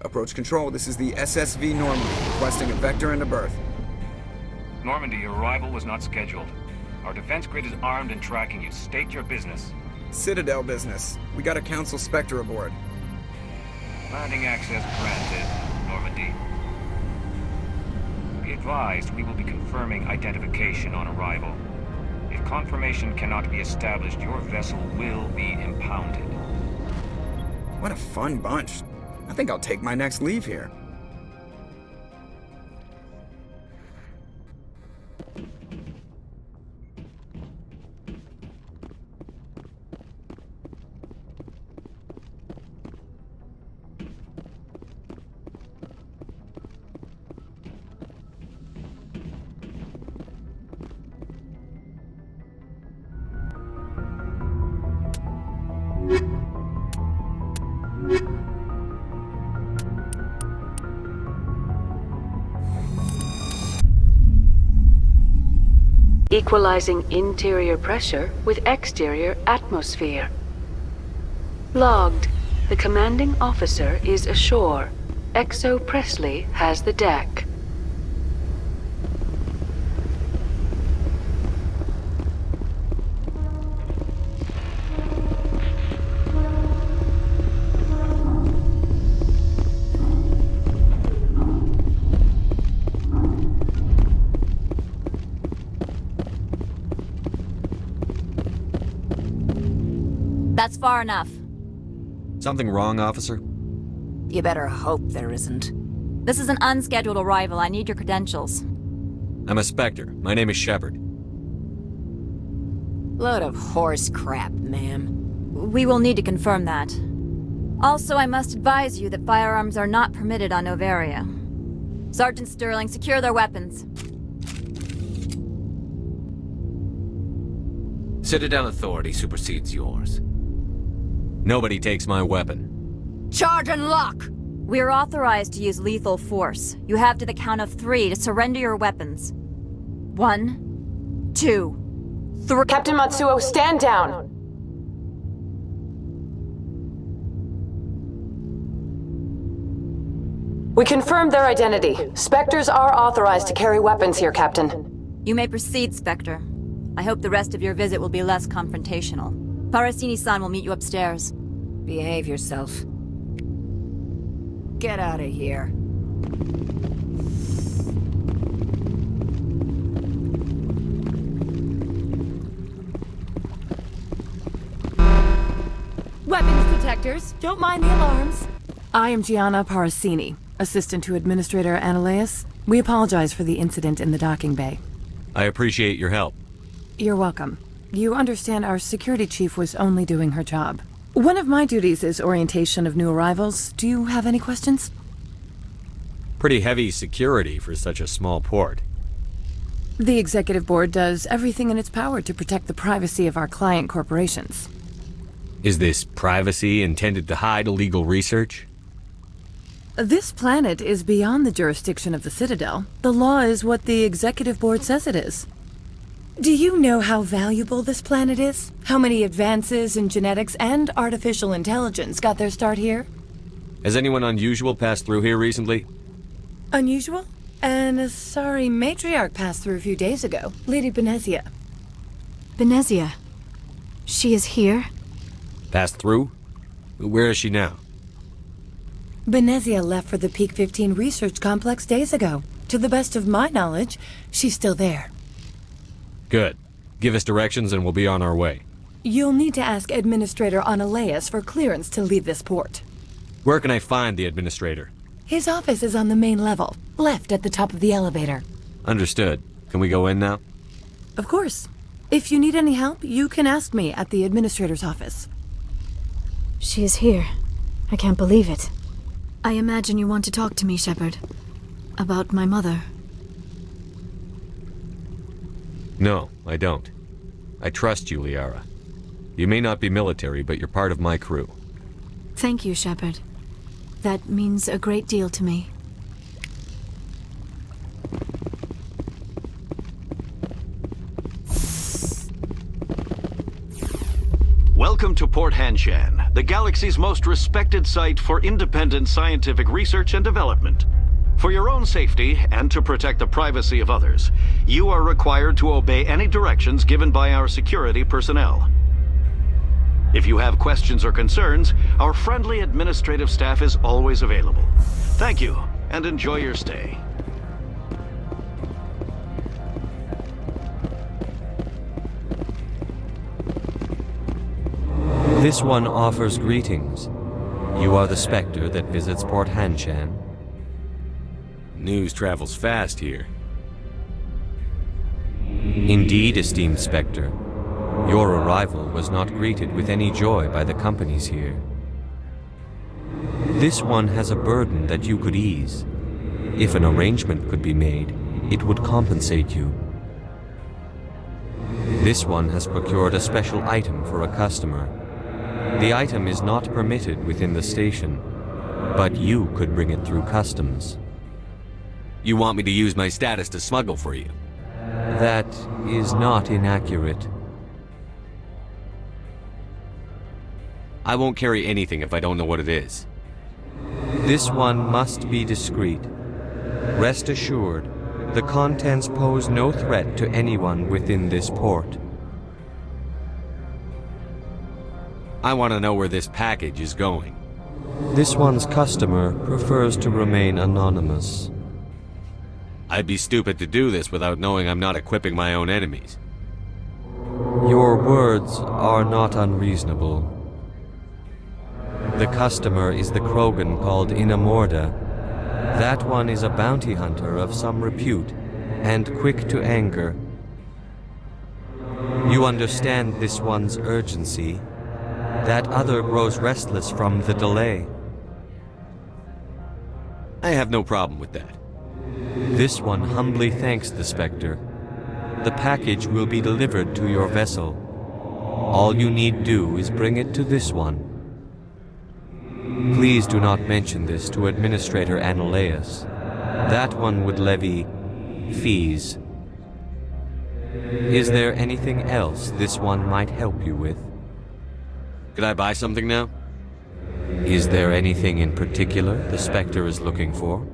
Approach control, this is the SSV Normandy, requesting a vector and a berth. Normandy, your arrival was not scheduled. Our defense grid is armed and tracking you. State your business. Citadel business. We got a Council Spectre aboard. Landing access granted, Normandy. Be advised, we will be confirming identification on arrival. If confirmation cannot be established, your vessel will be impounded. What a fun bunch. I think I'll take my next leave here. Equalizing interior pressure with exterior atmosphere. Logged. The commanding officer is ashore. Exo Presley has the deck. That's far enough. Something wrong, officer? You better hope there isn't. This is an unscheduled arrival. I need your credentials. I'm a Spectre. My name is Shepard. Load of horse crap, ma'am. We will need to confirm that. Also, I must advise you that firearms are not permitted on Noveria. Sergeant Sterling, secure their weapons. Citadel authority supersedes yours. Nobody takes my weapon. Charge and lock! We are authorized to use lethal force. You have to the count of 3 to surrender your weapons. 1, 2, 3. Captain Matsuo, stand down! We confirmed their identity. Spectres are authorized to carry weapons here, Captain. You may proceed, Spectre. I hope the rest of your visit will be less confrontational. Parasini-san will meet you upstairs. Behave yourself. Get out of here. Weapons detectors. Don't mind the alarms. I am Gianna Parasini, assistant to Administrator Analeas. We apologize for the incident in the docking bay. I appreciate your help. You're welcome. You understand our security chief was only doing her job. One of my duties is orientation of new arrivals. Do you have any questions? Pretty heavy security for such a small port. The executive board does everything in its power to protect the privacy of our client corporations. Is this privacy intended to hide illegal research? This planet is beyond the jurisdiction of the Citadel. The law is what the executive board says it is. Do you know how valuable this planet is? How many advances in genetics and artificial intelligence got their start here? Has anyone unusual passed through here recently? Unusual? An Asari matriarch passed through a few days ago. Lady Benezia. Benezia. She is here? Passed through? Where is she now? Benezia left for the Peak 15 research complex days ago. To the best of my knowledge, she's still there. Good. Give us directions and we'll be on our way. You'll need to ask Administrator Analeas for clearance to leave this port. Where can I find the Administrator? His office is on the main level, left at the top of the elevator. Understood. Can we go in now? Of course. If you need any help, you can ask me at the Administrator's office. She is here. I can't believe it. I imagine you want to talk to me, Shepard. About my mother. No, I don't. I trust you, Liara. You may not be military, but you're part of my crew. Thank you, Shepard. That means a great deal to me. Welcome to Port Hanshan, the galaxy's most respected site for independent scientific research and development. For your own safety, and to protect the privacy of others, you are required to obey any directions given by our security personnel. If you have questions or concerns, our friendly administrative staff is always available. Thank you, and enjoy your stay. This one offers greetings. You are the Spectre that visits Port Hanshan. News travels fast here. Indeed, esteemed Spectre. Your arrival was not greeted with any joy by the companies here. This one has a burden that you could ease. If an arrangement could be made, it would compensate you. This one has procured a special item for a customer. The item is not permitted within the station, but you could bring it through customs. You want me to use my status to smuggle for you? That is not inaccurate. I won't carry anything if I don't know what it is. This one must be discreet. Rest assured, the contents pose no threat to anyone within this port. I want to know where this package is going. This one's customer prefers to remain anonymous. I'd be stupid to do this without knowing I'm not equipping my own enemies. Your words are not unreasonable. The customer is the Krogan called Inamorda. That one is a bounty hunter of some repute, and quick to anger. You understand this one's urgency. That other grows restless from the delay. I have no problem with that. This one humbly thanks the Spectre. The package will be delivered to your vessel. All you need do is bring it to this one. Please do not mention this to Administrator Annaleus. That one would levy fees. Is there anything else this one might help you with? Could I buy something now? Is there anything in particular the Spectre is looking for?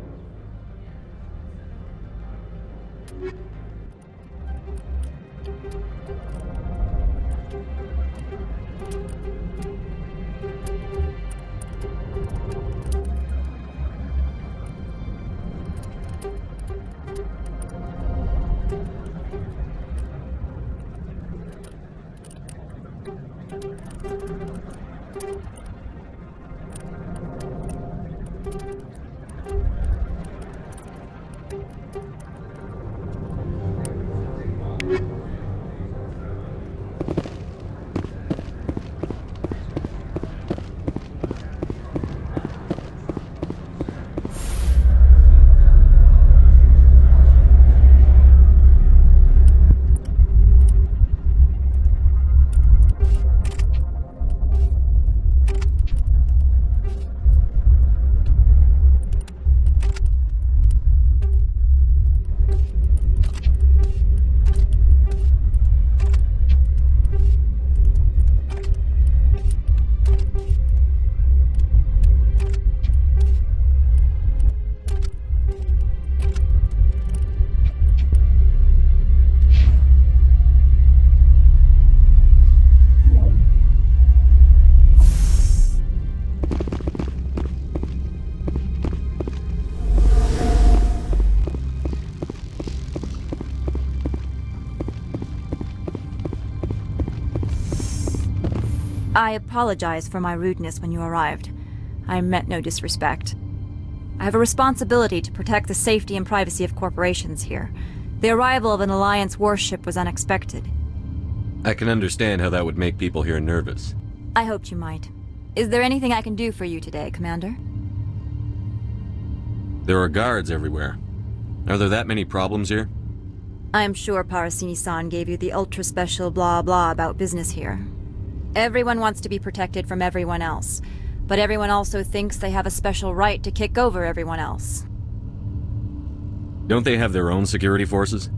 I apologize for my rudeness when you arrived. I meant no disrespect. I have a responsibility to protect the safety and privacy of corporations here. The arrival of an Alliance warship was unexpected. I can understand how that would make people here nervous. I hoped you might. Is there anything I can do for you today, Commander? There are guards everywhere. Are there that many problems here? I am sure Parasini-san gave you the ultra-special blah-blah about business here. Everyone wants to be protected from everyone else, but everyone also thinks they have a special right to kick over everyone else. Don't they have their own security forces?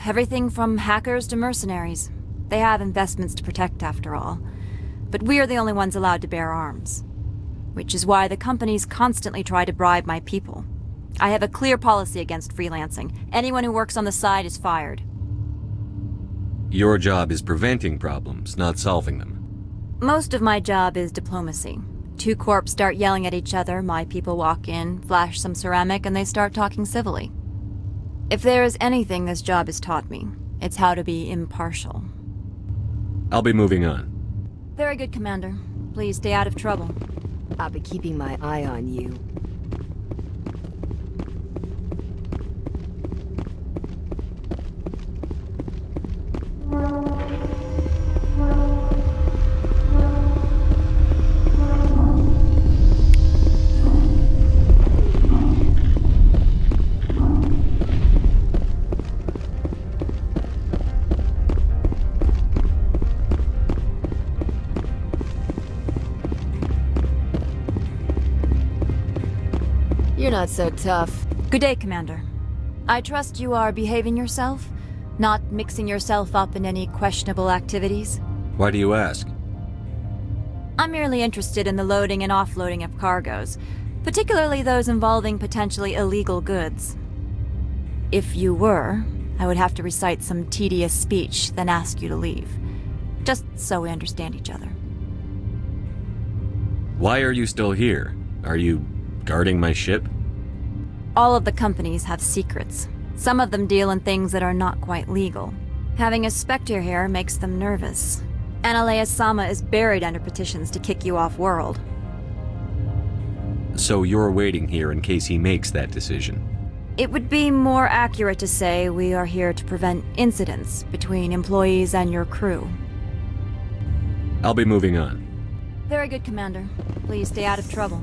Everything from hackers to mercenaries. They have investments to protect, after all. but we're the only ones allowed to bear arms. Which is why the companies constantly try to bribe my people. I have a clear policy against freelancing. Anyone who works on the side is fired. Your job is preventing problems, not solving them. Most of my job is diplomacy. Two corps start yelling at each other, my people walk in, flash some ceramic, and they start talking civilly. If there is anything this job has taught me, it's how to be impartial. I'll be moving on. Very good, Commander. Please stay out of trouble. I'll be keeping my eye on you. You're not so tough. Good day, Commander. I trust you are behaving yourself, not mixing yourself up in any questionable activities. Why do you ask? I'm merely interested in the loading and offloading of cargoes, particularly those involving potentially illegal goods. If you were, I would have to recite some tedious speech, then ask you to leave. Just so we understand each other. Why are you still here? Are you guarding my ship? All of the companies have secrets. Some of them deal in things that are not quite legal. Having a Spectre here makes them nervous. Analea-sama is buried under petitions to kick you off-world. So you're waiting here in case he makes that decision? It would be more accurate to say we are here to prevent incidents between employees and your crew. I'll be moving on. Very good, Commander. Please stay out of trouble.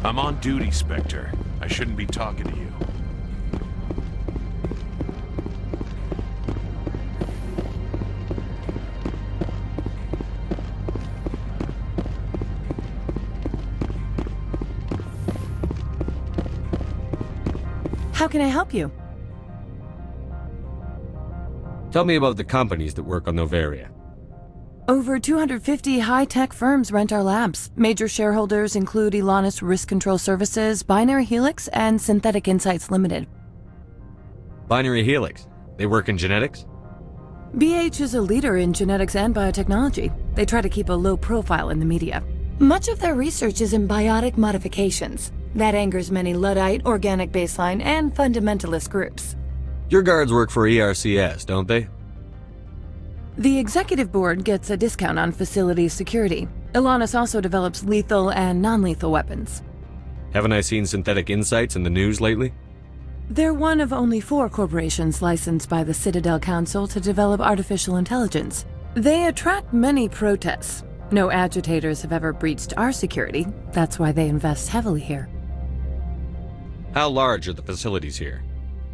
I'm on duty, Spectre. I shouldn't be talking to you. How can I help you? Tell me about the companies that work on Noveria. Over 250 high-tech firms rent our labs. Major shareholders include Elanus Risk Control Services, Binary Helix, and Synthetic Insights Limited. Binary Helix. They work in genetics? BH is a leader in genetics and biotechnology. They try to keep a low profile in the media. Much of their research is in biotic modifications. That angers many Luddite, organic baseline, and fundamentalist groups. Your guards work for ERCS, don't they? The executive board gets a discount on facility security. Elanus also develops lethal and non-lethal weapons. Haven't I seen Synthetic Insights in the news lately? They're one of only 4 corporations licensed by the Citadel Council to develop artificial intelligence. They attract many protests. No agitators have ever breached our security. That's why they invest heavily here. How large are the facilities here?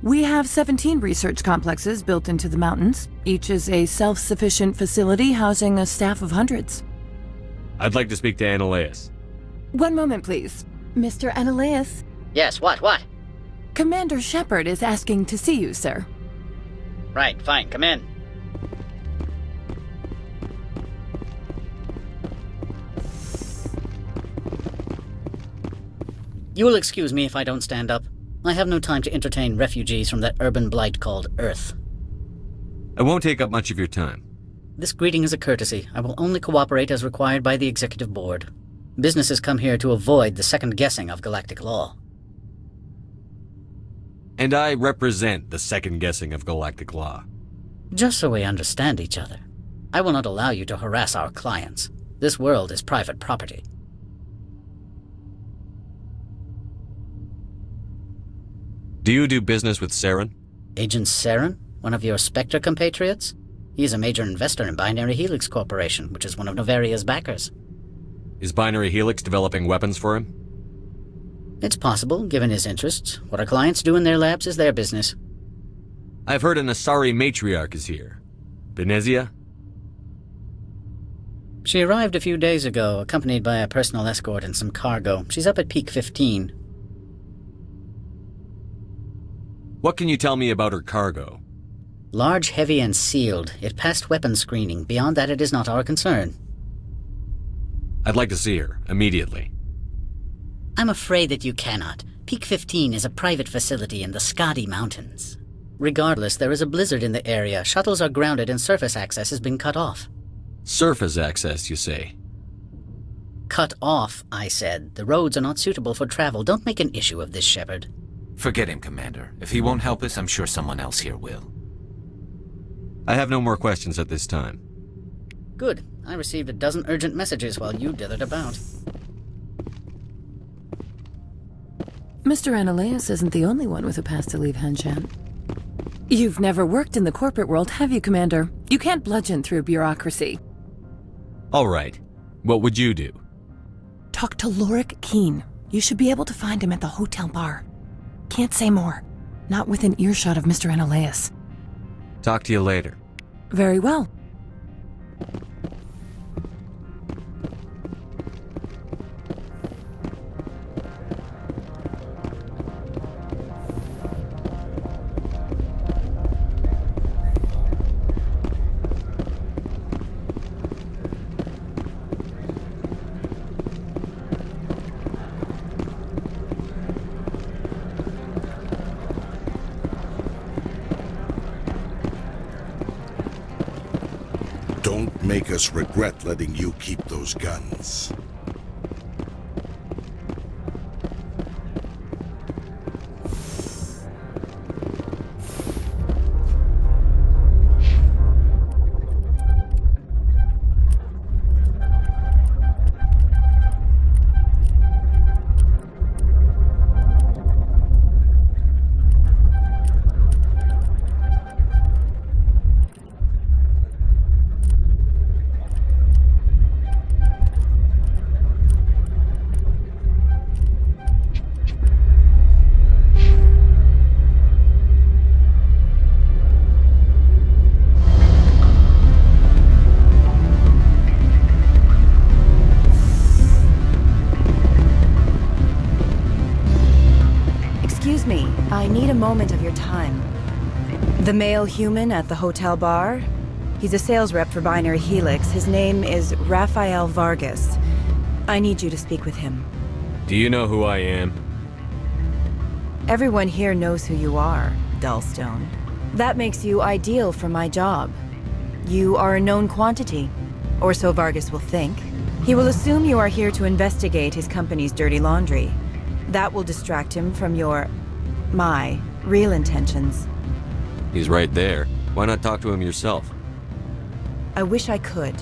We have 17 research complexes built into the mountains. Each is a self-sufficient facility housing a staff of hundreds. I'd like to speak to Analeas. One moment, please. Mr. Analeas? Yes, what? Commander Shepard is asking to see you, sir. Right, fine, come in. You will excuse me if I don't stand up. I have no time to entertain refugees from that urban blight called Earth. I won't take up much of your time. This greeting is a courtesy. I will only cooperate as required by the Executive Board. Businesses come here to avoid the second guessing of galactic law. And I represent the second guessing of galactic law. Just so we understand each other, I will not allow you to harass our clients. This world is private property. Do you do business with Saren? Agent Saren? One of your Spectre compatriots? He is a major investor in Binary Helix Corporation, which is one of Noveria's backers. Is Binary Helix developing weapons for him? It's possible, given his interests. What our clients do in their labs is their business. I've heard an Asari matriarch is here. Benezia? She arrived a few days ago, accompanied by a personal escort and some cargo. She's up at Peak 15. What can you tell me about her cargo? Large, heavy, and sealed. It passed weapons screening. Beyond that, it is not our concern. I'd like to see her, immediately. I'm afraid that you cannot. Peak 15 is a private facility in the Skadi Mountains. Regardless, there is a blizzard in the area. Shuttles are grounded and surface access has been cut off. Surface access, you say? Cut off, I said. The roads are not suitable for travel. Don't make an issue of this, Shepard. Forget him, Commander. If he won't help us, I'm sure someone else here will. I have no more questions at this time. Good. I received a dozen urgent messages while you dithered about. Mr. Ananias isn't the only one with a past to leave Hanshan. You've never worked in the corporate world, have you, Commander? You can't bludgeon through bureaucracy. All right. What would you do? Talk to Lorik Qui'in. You should be able to find him at the hotel bar. Can't say more. Not within earshot of Mr. Ananias. Talk to you later. Very well. Don't make us regret letting you keep those guns. Excuse me, I need a moment of your time. The male human at the hotel bar? He's a sales rep for Binary Helix. His name is Rafael Vargas. I need you to speak with him. Do you know who I am? Everyone here knows who you are, Dullstone. That makes you ideal for my job. You are a known quantity, or so Vargas will think. He will assume you are here to investigate his company's dirty laundry. That will distract him from my real intentions. He's right there. Why not talk to him yourself? I wish I could.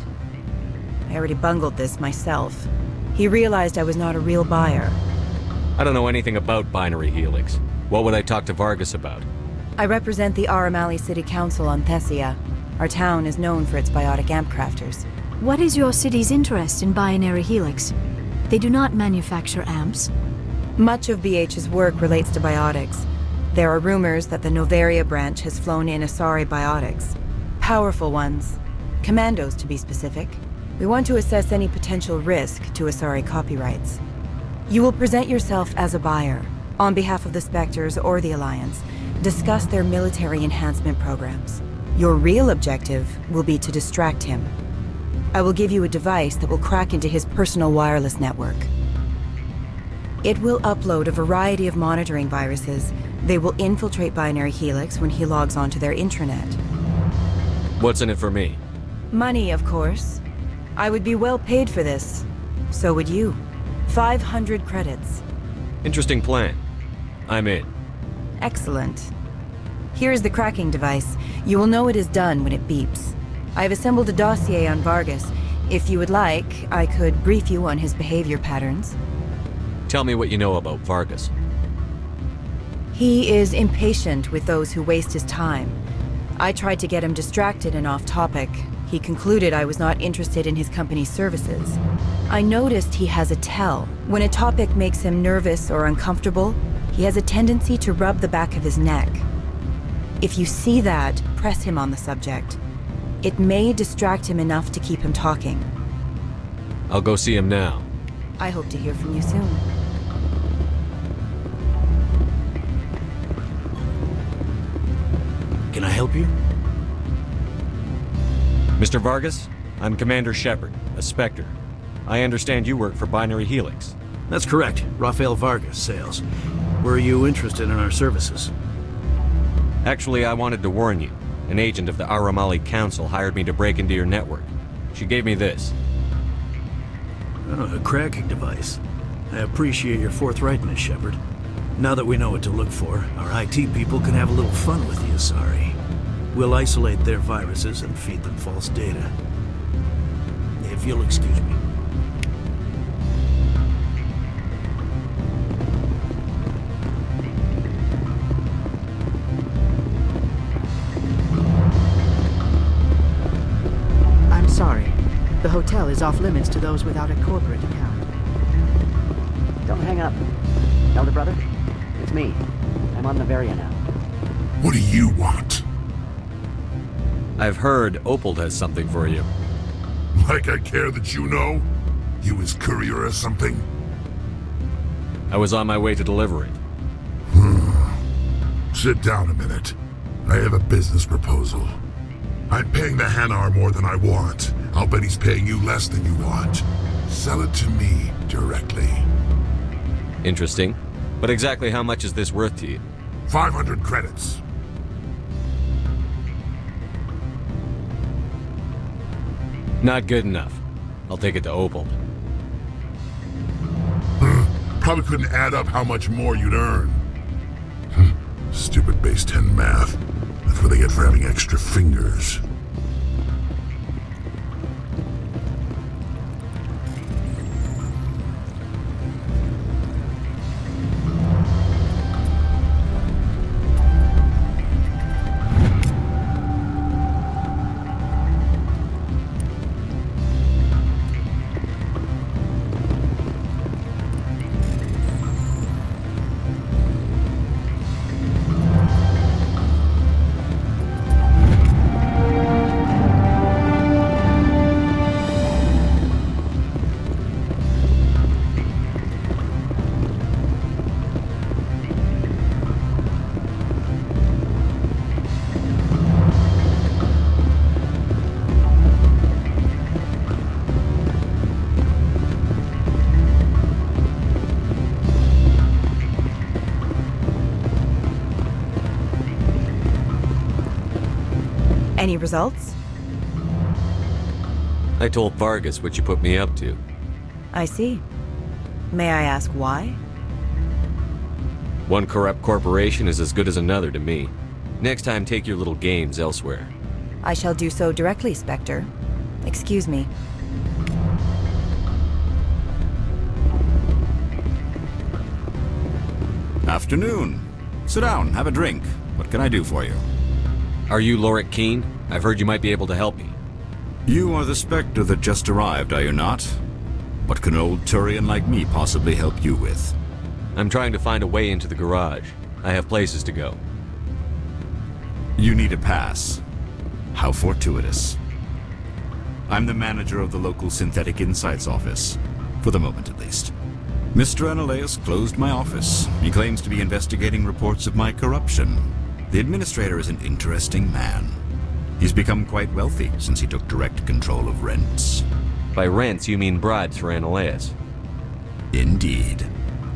I already bungled this myself. He realized I was not a real buyer. I don't know anything about Binary Helix. What would I talk to Vargas about? I represent the Aramali City Council on Thessia. Our town is known for its biotic amp crafters. What is your city's interest in Binary Helix? They do not manufacture amps. Much of BH's work relates to biotics. There are rumors that the Noveria branch has flown in Asari biotics. Powerful ones. Commandos, to be specific. We want to assess any potential risk to Asari copyrights. You will present yourself as a buyer, on behalf of the Spectres or the Alliance. Discuss their military enhancement programs. Your real objective will be to distract him. I will give you a device that will crack into his personal wireless network. It will upload a variety of monitoring viruses. They will infiltrate Binary Helix when he logs onto their intranet. What's in it for me? Money, of course. I would be well paid for this. So would you. 500 credits. Interesting plan. I'm in. Excellent. Here is the cracking device. You will know it is done when it beeps. I have assembled a dossier on Vargas. If you would like, I could brief you on his behavior patterns. Tell me what you know about Vargas. He is impatient with those who waste his time. I tried to get him distracted and off topic. He concluded I was not interested in his company's services. I noticed he has a tell. When a topic makes him nervous or uncomfortable, he has a tendency to rub the back of his neck. If you see that, press him on the subject. It may distract him enough to keep him talking. I'll go see him now. I hope to hear from you soon. Can I help you? Mr. Vargas, I'm Commander Shepard, a Spectre. I understand you work for Binary Helix. That's correct. Rafael Vargas, sales. Were you interested in our services? Actually, I wanted to warn you. An agent of the Aramali Council hired me to break into your network. She gave me this. Oh, a cracking device. I appreciate your forthrightness, Shepard. Now that we know what to look for, our IT people can have a little fun with the Asari. We'll isolate their viruses and feed them false data. If you'll excuse me. I'm sorry. The hotel is off limits to those without a corporate account. Don't hang up. Elder brother, it's me. I'm on Noveria now. What do you want? I've heard Opal has something for you. Like I care that you know? You his courier or something? I was on my way to deliver it. Sit down a minute. I have a business proposal. I'm paying the Hanar more than I want. I'll bet he's paying you less than you want. Sell it to me directly. Interesting. But exactly how much is this worth to you? 500 credits. Not good enough. I'll take it to Opal. Probably couldn't add up how much more you'd earn. Stupid base 10 math. That's what they get for having extra fingers. Any results? I told Vargas what you put me up to. I see. May I ask why? One corrupt corporation is as good as another to me. Next time, take your little games elsewhere. I shall do so directly, Spectre. Excuse me. Afternoon. Sit down, have a drink. What can I do for you? Are you Lorik Qui'in? I've heard you might be able to help me. You are the Spectre that just arrived, are you not? What can an old Turian like me possibly help you with? I'm trying to find a way into the garage. I have places to go. You need a pass. How fortuitous. I'm the manager of the local Synthetic Insights office. For the moment, at least. Mr. Analeus closed my office. He claims to be investigating reports of my corruption. The administrator is an interesting man. He's become quite wealthy since he took direct control of rents. By rents, you mean bribes for Analeus? Indeed.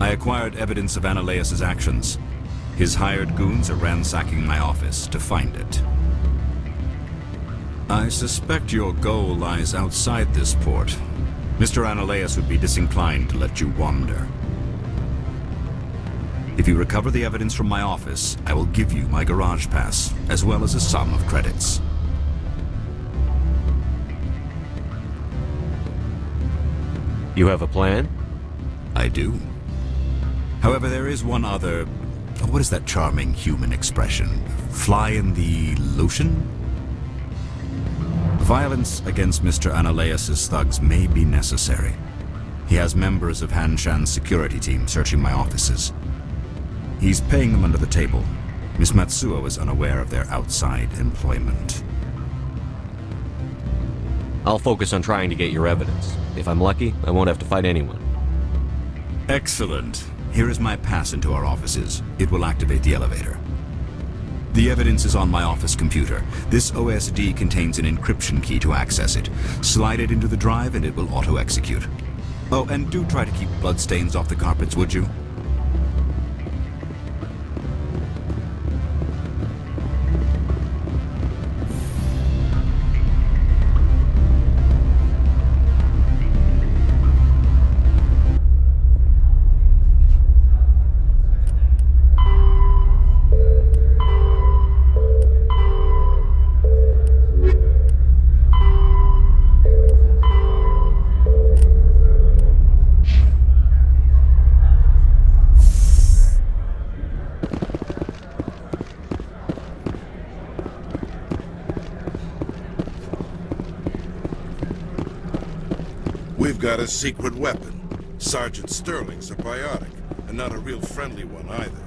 I acquired evidence of Analeus's actions. His hired goons are ransacking my office to find it. I suspect your goal lies outside this port. Mr. Analeus would be disinclined to let you wander. If you recover the evidence from my office, I will give you my garage pass, as well as a sum of credits. You have a plan? I do. However, there is one other What is that charming human expression? Fly in the lotion? Violence against Mr. Analaeus' thugs may be necessary. He has members of Hanshan's security team searching my offices. He's paying them under the table. Miss Matsuo is unaware of their outside employment. I'll focus on trying to get your evidence. If I'm lucky, I won't have to fight anyone. Excellent. Here is my pass into our offices. It will activate the elevator. The evidence is on my office computer. This OSD contains an encryption key to access it. Slide it into the drive and it will auto-execute. Oh, and do try to keep bloodstains off the carpets, would you? We've got a secret weapon. Sergeant Sterling's a biotic, and not a real friendly one either.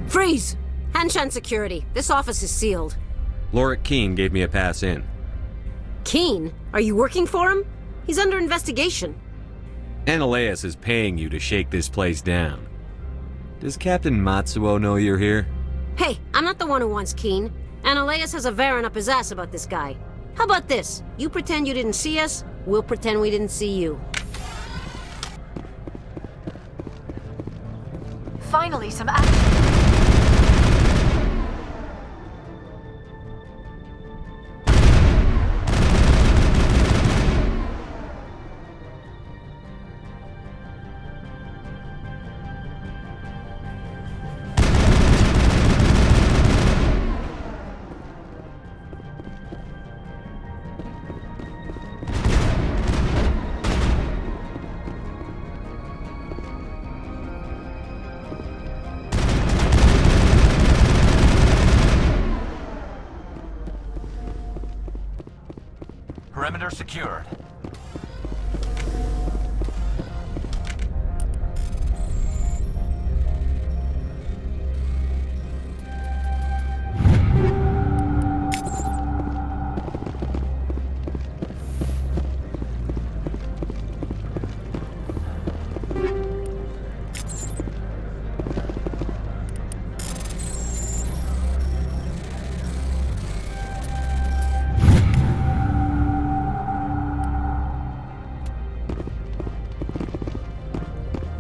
Freeze! Hanshan security. This office is sealed. Lorik Qui'in gave me a pass in. Qui'in? Are you working for him? He's under investigation. Analaeus is paying you to shake this place down. Does Captain Matsuo know you're here? Hey, I'm not the one who wants Qui'in. Analaeus has a Varen up his ass about this guy. How about this? You pretend you didn't see us, we'll pretend we didn't see you. Finally, some action. Perimeter secured.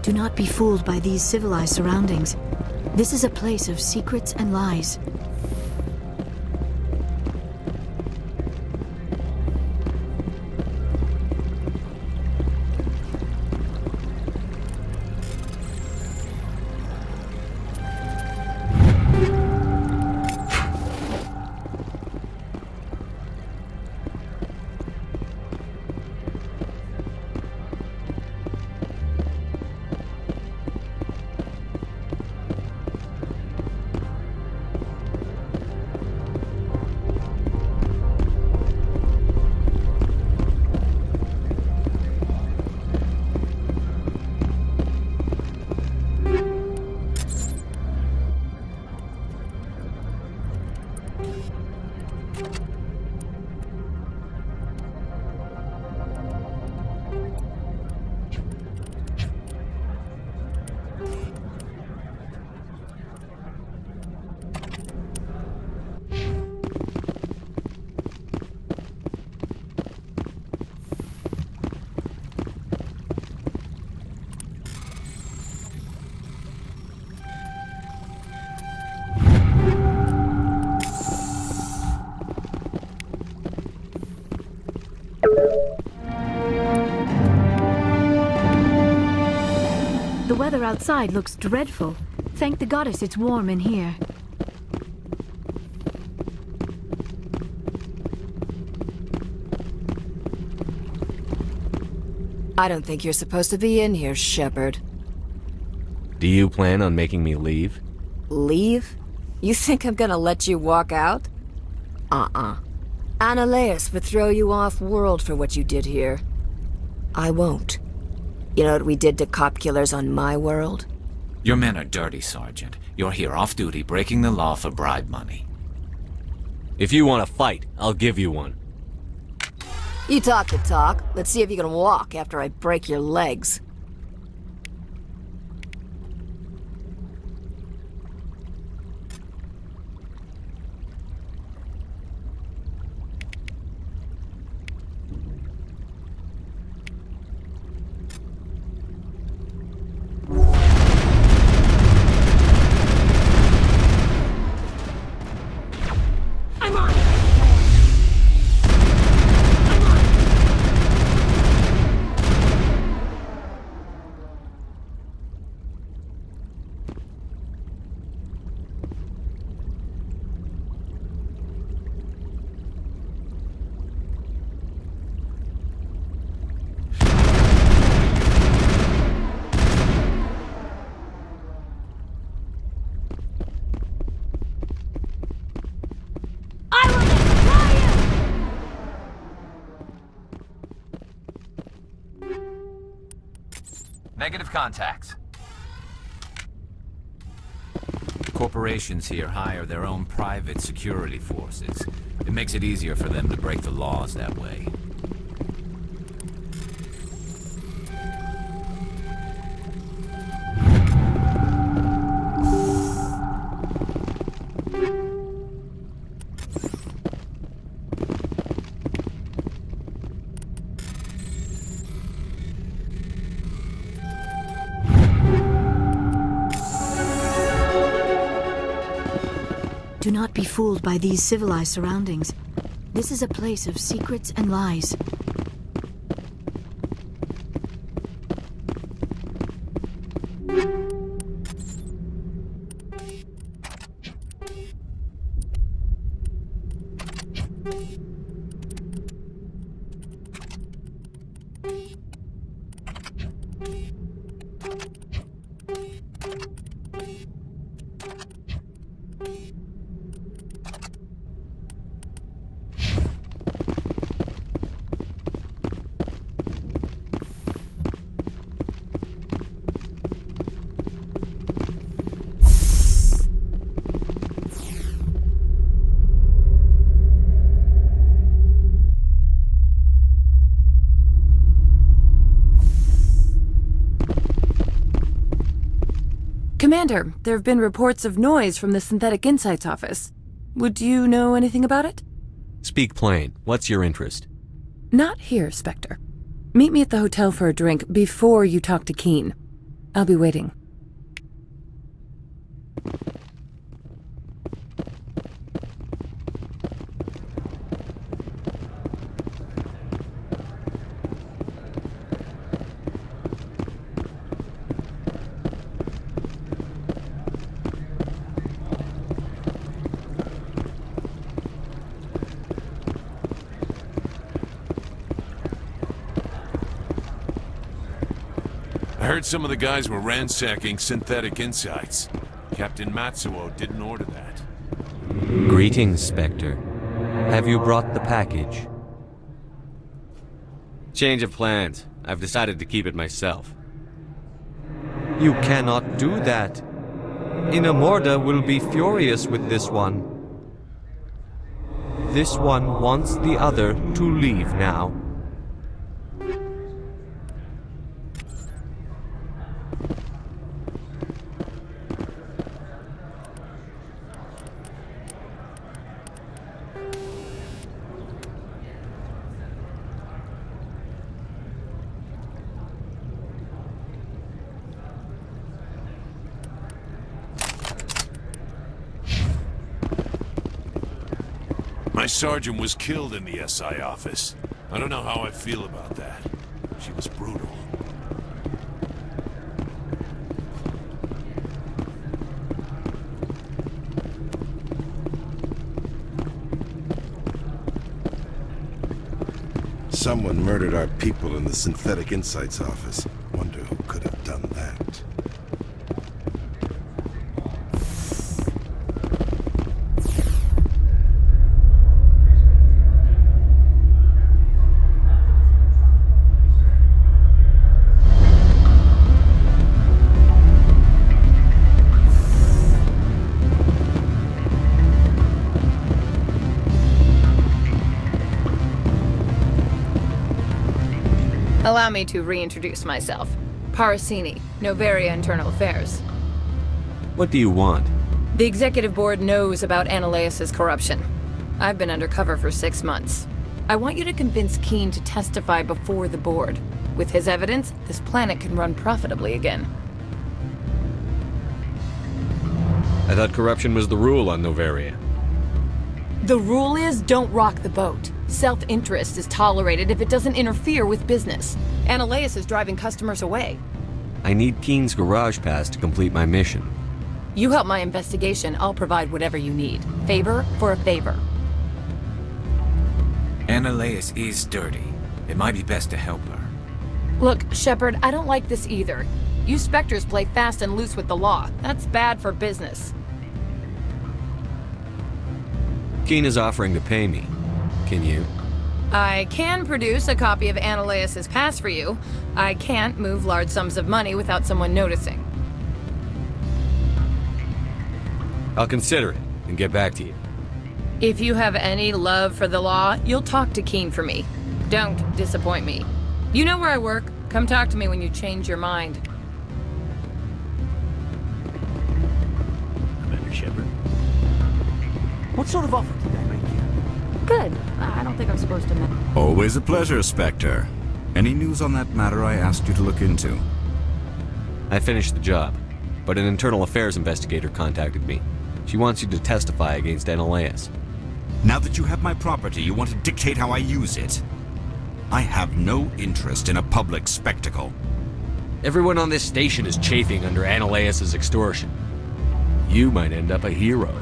Do not be fooled by these civilized surroundings. This is a place of secrets and lies. outside looks dreadful. Thank the goddess it's warm in here. I don't think you're supposed to be in here, Shepard. Do you plan on making me leave? Leave? You think I'm gonna let you walk out? Ananias would throw you off-world for what you did here. I won't. You know what we did to cop killers on my world? Your men are dirty, Sergeant. You're here off-duty, breaking the law for bribe money. If you want to fight, I'll give you one. You talk the talk. Let's see if you can walk after I break your legs. Negative contacts. Corporations here hire their own private security forces. It makes it easier for them to break the laws that way. Do not be fooled by these civilized surroundings. This is a place of secrets and lies. Commander, there have been reports of noise from the Synthetic Insights office. Would you know anything about it? Speak plain. What's your interest? Not here, Spectre. Meet me at the hotel for a drink before you talk to Qui'in. I'll be waiting. I heard some of the guys were ransacking Synthetic Insights. Captain Matsuo didn't order that. Greetings, Spectre. Have you brought the package? Change of plans. I've decided to keep it myself. You cannot do that. Inamorda will be furious with this one. This one wants the other to leave now. My sergeant was killed in the SI office. I don't know how I feel about that. She was brutal. Someone murdered our people in the Synthetic Insights office. Wonder who could have done that. Allow me to reintroduce myself. Parasini, Noveria Internal Affairs. What do you want? The Executive Board knows about Ananias's corruption. I've been undercover for 6 months. I want you to convince Qui'in to testify before the Board. With his evidence, this planet can run profitably again. I thought corruption was the rule on Noveria. The rule is, don't rock the boat. Self-interest is tolerated if it doesn't interfere with business. Ananias is driving customers away. I need Qui'in's garage pass to complete my mission. You help my investigation, I'll provide whatever you need. Favor for a favor. Ananias is dirty. It might be best to help her. Look, Shepard, I don't like this either. You Spectres play fast and loose with the law. That's bad for business. Qui'in is offering to pay me. Can you? I can produce a copy of Ananias's pass for you. I can't move large sums of money without someone noticing. I'll consider it and get back to you. If you have any love for the law, you'll talk to Qui'in for me. Don't disappoint me. You know where I work. Come talk to me when you change your mind. Commander Shepard. What sort of offer did they make you? Good. I don't think I'm supposed to know. Always a pleasure, Spectre. Any news on that matter I asked you to look into? I finished the job, but an internal affairs investigator contacted me. She wants you to testify against Ananias. Now that you have my property, you want to dictate how I use it? I have no interest in a public spectacle. Everyone on this station is chafing under Ananias's extortion. You might end up a hero.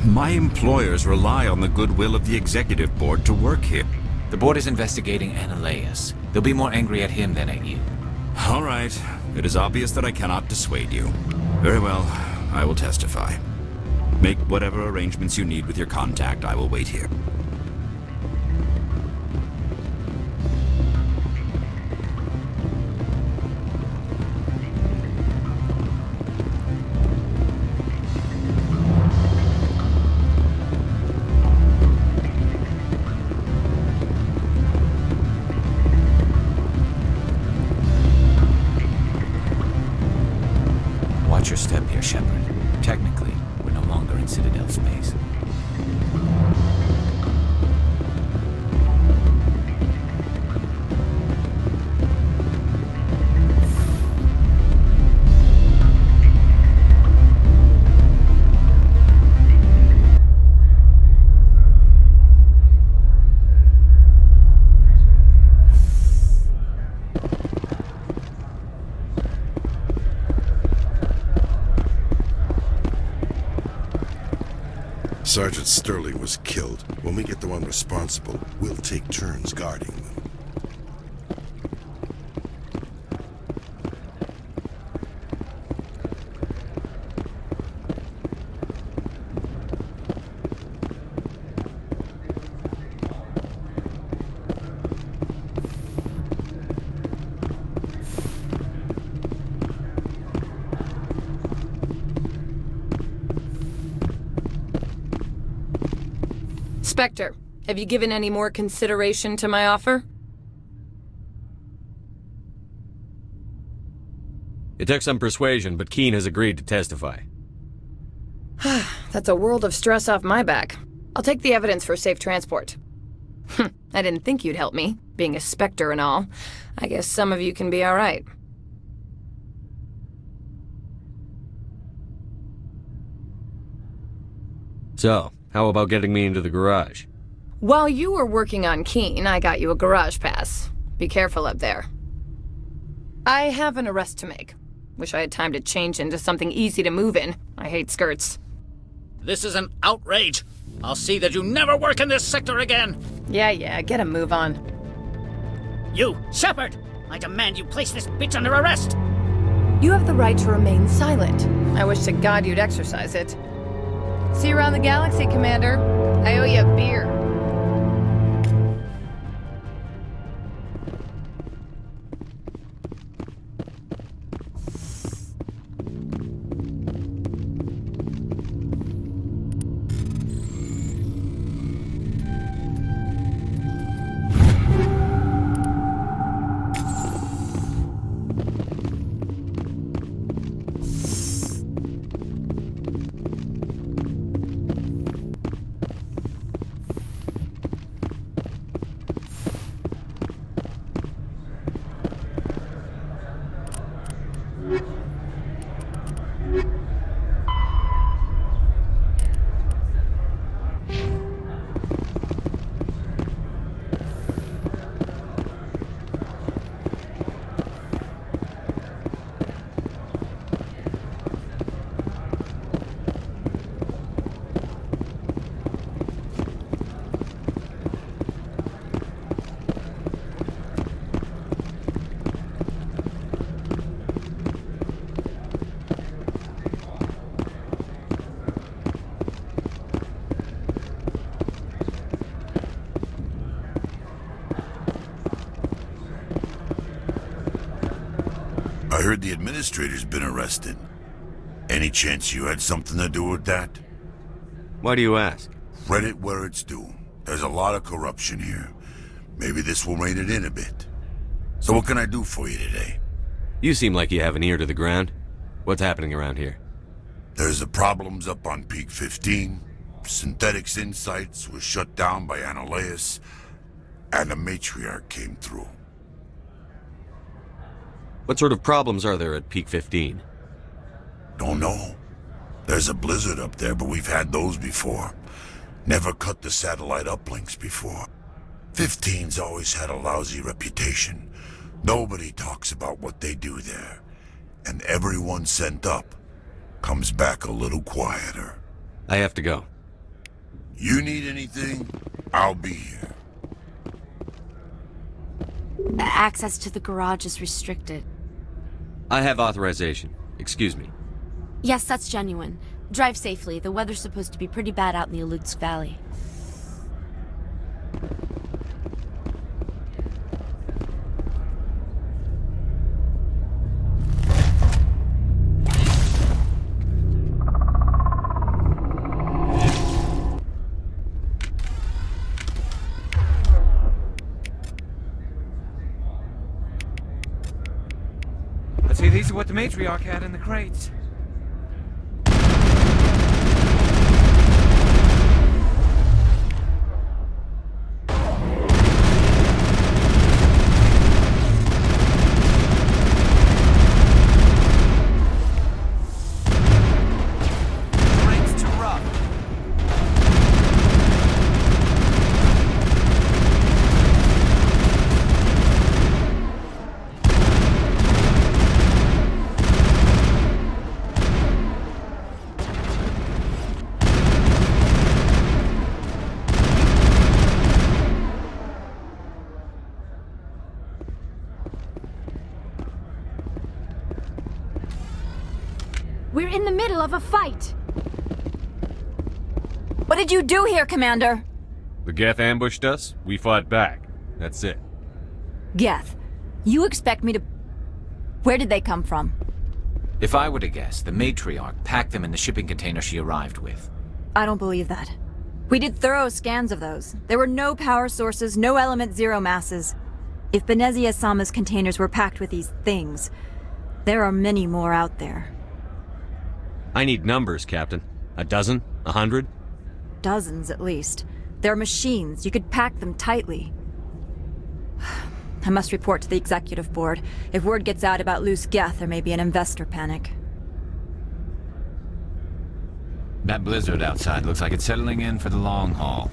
My employers rely on the goodwill of the Executive Board to work here. The board is investigating Ananias. They'll be more angry at him than at you. All right. It is obvious that I cannot dissuade you. Very well. I will testify. Make whatever arrangements you need with your contact. I will wait here. Watch your step here, Shepard. Technically, we're no longer in Citadel space. Sergeant Sterling was killed. When we get the one responsible, we'll take turns guarding them. Spectre, have you given any more consideration to my offer? It took some persuasion, but Qui'in has agreed to testify. That's a world of stress off my back. I'll take the evidence for safe transport. I didn't think you'd help me, being a Spectre and all. I guess some of you can be alright. So, how about getting me into the garage? While you were working on Qui'in, I got you a garage pass. Be careful up there. I have an arrest to make. Wish I had time to change into something easy to move in. I hate skirts. This is an outrage. I'll see that you never work in this sector again. Yeah, get a move on. You, Shepard! I demand you place this bitch under arrest! You have the right to remain silent. I wish to God you'd exercise it. See you around the galaxy, Commander. I owe you a beer. I heard the administrator's been arrested. Any chance you had something to do with that? Why do you ask? Credit where it's due. There's a lot of corruption here. Maybe this will rein it in a bit. So what can I do for you today? You seem like you have an ear to the ground. What's happening around here? There's the problems up on Peak 15. Synthetics Insights was shut down by Anoleus. And the Matriarch came through. What sort of problems are there at Peak 15? Don't know. There's a blizzard up there, but we've had those before. Never cut the satellite uplinks before. 15's always had a lousy reputation. Nobody talks about what they do there. And everyone sent up comes back a little quieter. I have to go. You need anything? I'll be here. Access to the garage is restricted. I have authorization. Excuse me. Yes, that's genuine. Drive safely. The weather's supposed to be pretty bad out in the Alutsk Valley. Let's see, these are what the Matriarch had in the crates. We're in the middle of a fight! What did you do here, Commander? The Geth ambushed us. We fought back. That's it. Geth, you expect me to... Where did they come from? If I were to guess, the Matriarch packed them in the shipping container she arrived with. I don't believe that. We did thorough scans of those. There were no power sources, no element zero masses. If Benezia Sama's containers were packed with these things, there are many more out there. I need numbers, Captain. A dozen? 100? Dozens, at least. They're machines. You could pack them tightly. I must report to the executive board. If word gets out about loose Geth, there may be an investor panic. That blizzard outside looks like it's settling in for the long haul.